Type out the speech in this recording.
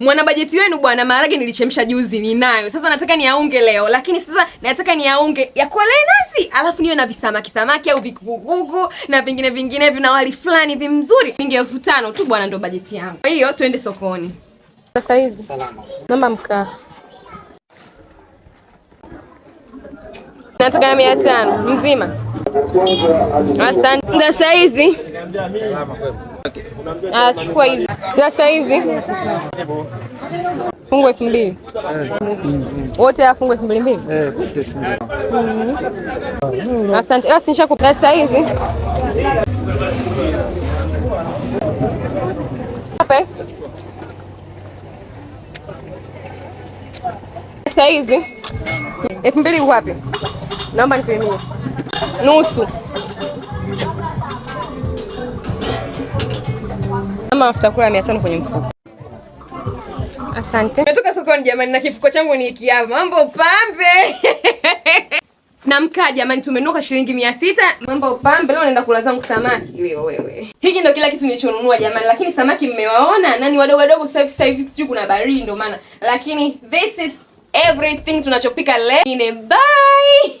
Mwana bajeti wenu bwana, maharage nilichemsha juzi ninayo. Sasa nataka niyaunge leo. Lakini sasa nataka niyaunge ya kwa nazi, alafu niwe na samaki au vikuku na vingine na wali fulani vimzuri. Shilingi 5000 tu bwana, ndo bajeti yangu. Kwa hiyo twende sokoni. Sasa hizi. Salama. Mama mkaa. Nataka 500 mzima. Asante. Sasa hizi. Chukua hizi. Sasa hizi. Fungu 2000. Wote afungu 2200. Asante. Basi nishakupa sasa hizi. Hapa. Sasa hizi. 2000 wapi? Naomba nipimie. Nusu. Kama mafuta kula 500 kwenye mfuko. Asante. Nimetoka sokoni jamani, na kifuko changu ni hiki hapa. Mambo pambe. Na mkaa jamani, tumenuka shilingi 600. Mambo pambe, leo naenda kula zangu samaki wewe. Hiki ndio kila kitu nilichonunua jamani, lakini samaki mmewaona nani wadogo sasa hivi sijui kuna baridi ndio maana. Lakini this is everything tunachopika leo. Bye.